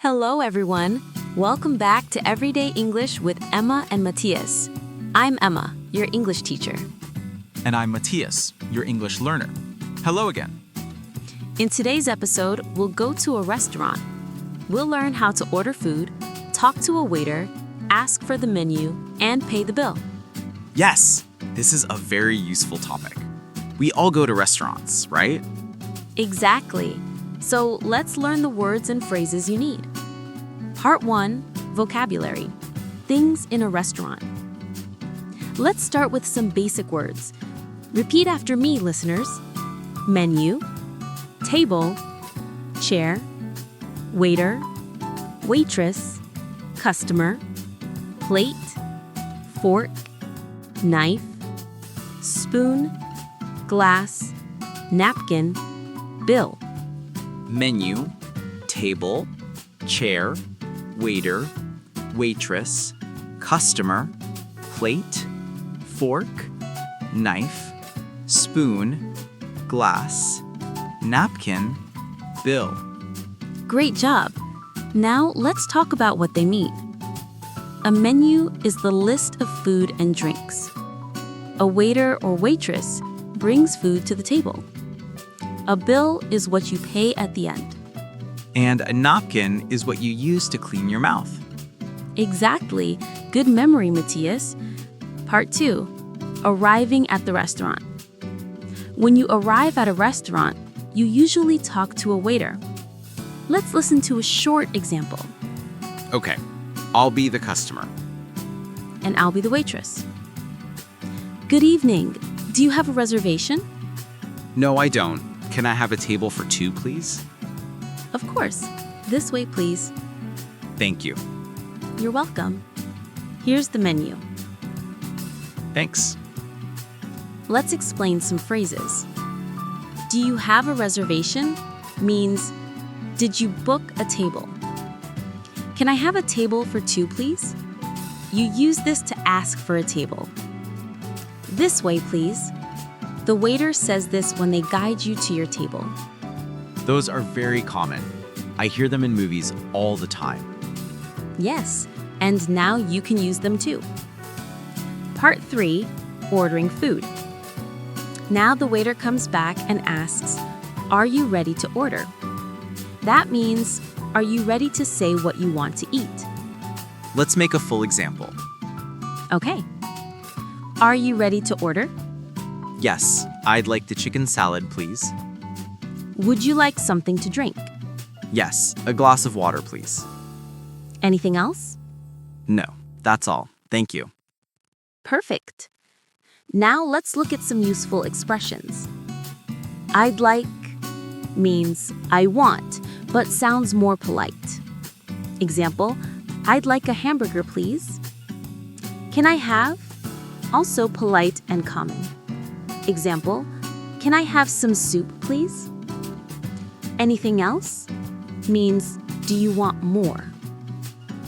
Hello, everyone. Welcome back to Everyday English with Emma and Matias. I'm Emma, your English teacher. And I'm Matias, your English learner. Hello again. In today's episode, we'll go to a restaurant. We'll learn how to order food, talk to a waiter, ask for the menu, and pay the bill. Yes, this is a very useful topic. We all go to restaurants, right? Exactly. So let's learn the words and phrases you need. Part 1, Vocabulary. Things in a restaurant. Let's start with some basic words. Repeat after me, listeners. Menu, table, chair, waiter, waitress, customer, plate, fork, knife, spoon, glass, napkin, bill. Menu, table, chair, waiter, waitress, customer, plate, fork, knife, spoon, glass, napkin, bill. Great job. Now let's talk about what they mean. A menu is the list of food and drinks. A waiter or waitress brings food to the table. A bill is what you pay at the end. And a napkin is what you use to clean your mouth. Exactly. Good memory, Matias. Part 2, Arriving at the restaurant. When you arrive at a restaurant, you usually talk to a waiter. Let's listen to a short example. Okay, I'll be the customer. And I'll be the waitress. Good evening. Do you have a reservation? No, I don't. Can I have a table for 2, please? Of course. This way, please. Thank you. You're welcome. Here's the menu. Thanks. Let's explain some phrases. Do you have a reservation? Means, did you book a table? Can I have a table for 2, please? You use this to ask for a table. This way, please. The waiter says this when they guide you to your table. Those are very common. I hear them in movies all the time. Yes, and now you can use them too. Part 3, Ordering food. Now the waiter comes back and asks, "Are you ready to order?" That means, are you ready to say what you want to eat? Let's make a full example. Okay. Are you ready to order? Yes, I'd like the chicken salad, please. Would you like something to drink? Yes, a glass of water, please. Anything else? No, that's all. Thank you. Perfect. Now let's look at some useful expressions. I'd like means I want, but sounds more polite. Example, I'd like a hamburger, please. Can I have? Also polite and common. Example, can I have some soup, please? Anything else? Means, do you want more?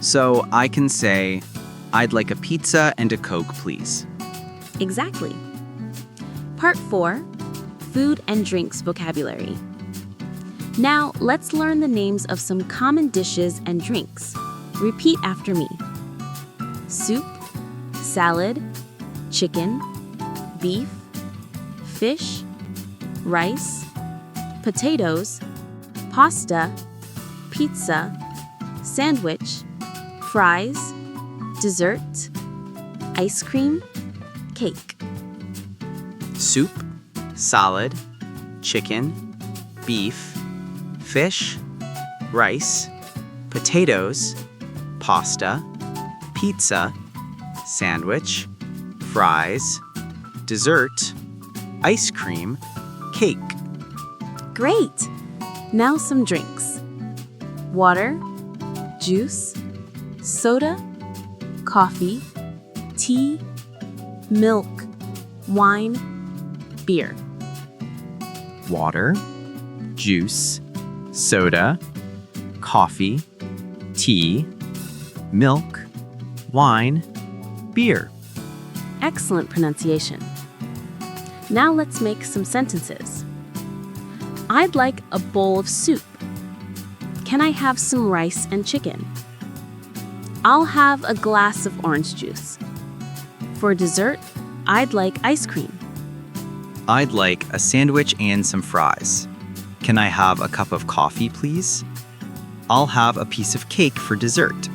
So I can say, I'd like a pizza and a Coke, please. Exactly. Part 4, Food and Drinks Vocabulary. Now, let's learn the names of some common dishes and drinks. Repeat after me. Soup, salad, chicken, beef, fish, rice, potatoes, pasta, pizza, sandwich, fries, dessert, ice cream, cake. Soup, salad, chicken, beef, fish, rice, potatoes, pasta, pizza, sandwich, fries, dessert, ice cream, cake. Great! Now some drinks. Water, juice, soda, coffee, tea, milk, wine, beer. Water, juice, soda, coffee, tea, milk, wine, beer. Excellent pronunciation. Now let's make some sentences. I'd like a bowl of soup. Can I have some rice and chicken? I'll have a glass of orange juice. For dessert, I'd like ice cream. I'd like a sandwich and some fries. Can I have a cup of coffee, please? I'll have a piece of cake for dessert.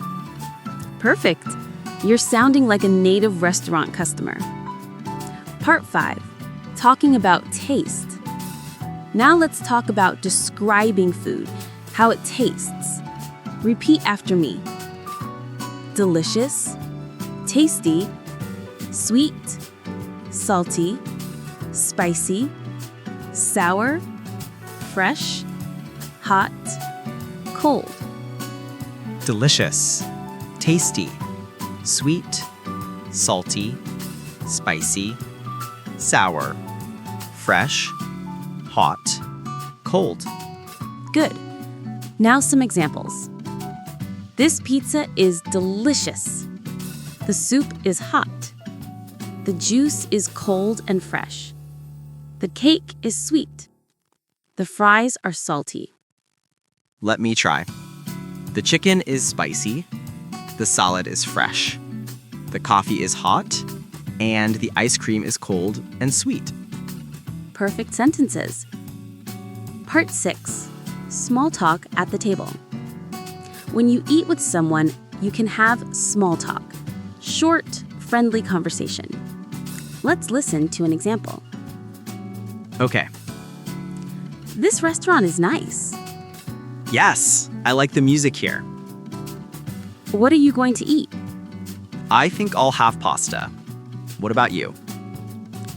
Perfect. You're sounding like a native restaurant customer. Part 5. Talking about taste. Now let's talk about describing food, how it tastes. Repeat after me. Delicious, tasty, sweet, salty, spicy, sour, fresh, hot, cold. Delicious, tasty, sweet, salty, spicy, sour, fresh, hot, cold. Good. Now some examples. This pizza is delicious. The soup is hot. The juice is cold and fresh. The cake is sweet. The fries are salty. Let me try. The chicken is spicy. The salad is fresh. The coffee is hot. And the ice cream is cold and sweet. Perfect sentences. Part 6. Small talk at the table. When you eat with someone, you can have small talk. Short, friendly conversation. Let's listen to an example. Okay. This restaurant is nice. Yes, I like the music here. What are you going to eat? I think I'll have pasta. What about you?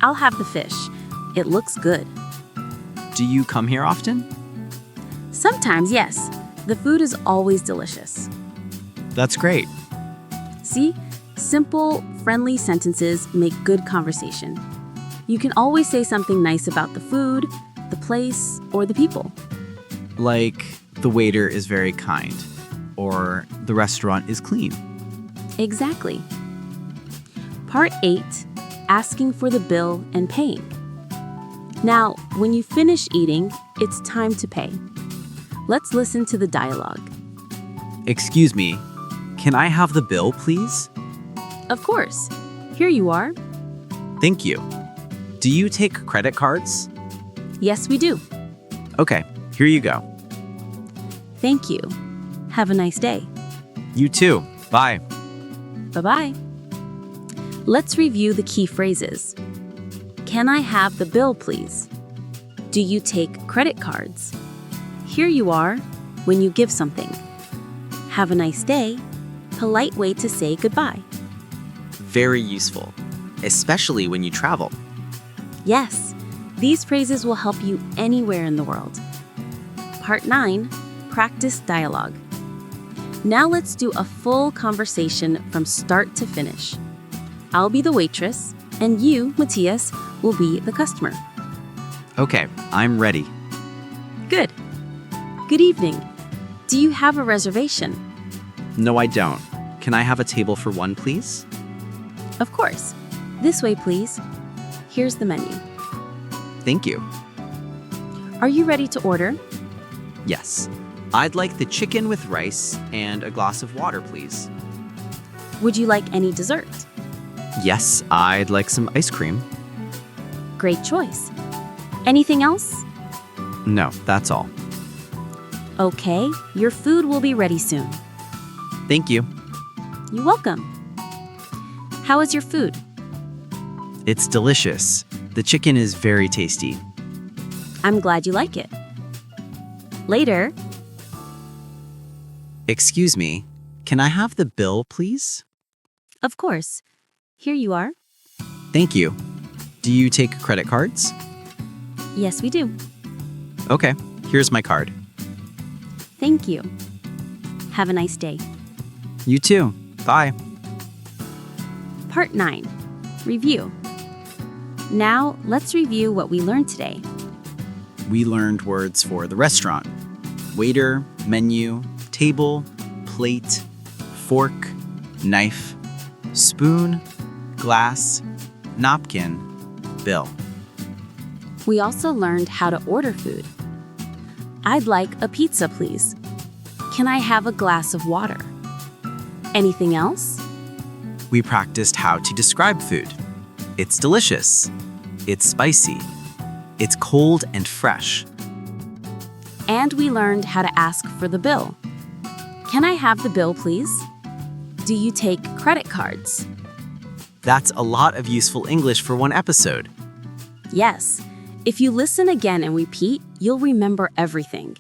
I'll have the fish. It looks good. Do you come here often? Sometimes, yes. The food is always delicious. That's great. See? Simple, friendly sentences make good conversation. You can always say something nice about the food, the place, or the people. Like, the waiter is very kind, or the restaurant is clean. Exactly. Part 8, asking for the bill and paying. Now, when you finish eating, it's time to pay. Let's listen to the dialogue. Excuse me, can I have the bill, please? Of course. Here you are. Thank you. Do you take credit cards? Yes, we do. Okay, here you go. Thank you. Have a nice day. You too. Bye. Bye-bye. Let's review the key phrases. Can I have the bill, please? Do you take credit cards? Here you are when you give something. Have a nice day. Polite way to say goodbye. Very useful, especially when you travel. Yes, these phrases will help you anywhere in the world. Part 9, practice dialogue. Now let's do a full conversation from start to finish. I'll be the waitress, and you, Matias, will be the customer. Okay, I'm ready. Good. Good evening. Do you have a reservation? No, I don't. Can I have a table for one, please? Of course. This way, please. Here's the menu. Thank you. Are you ready to order? Yes. I'd like the chicken with rice and a glass of water, please. Would you like any dessert? Yes, I'd like some ice cream. Great choice. Anything else? No, that's all. Okay, your food will be ready soon. Thank you. You're welcome. How is your food? It's delicious. The chicken is very tasty. I'm glad you like it. Later. Excuse me, can I have the bill, please? Of course. Here you are. Thank you. Do you take credit cards? Yes, we do. Okay, here's my card. Thank you. Have a nice day. You too. Bye. Part 9. Review. Now, let's review what we learned today. We learned words for the restaurant. Waiter, menu, table, plate, fork, knife, spoon, glass, napkin, bill. We also learned how to order food. I'd like a pizza, please. Can I have a glass of water? Anything else? We practiced how to describe food. It's delicious. It's spicy. It's cold and fresh. And we learned how to ask for the bill. Can I have the bill, please? Do you take credit cards? That's a lot of useful English for one episode. Yes. If you listen again and repeat, you'll remember everything.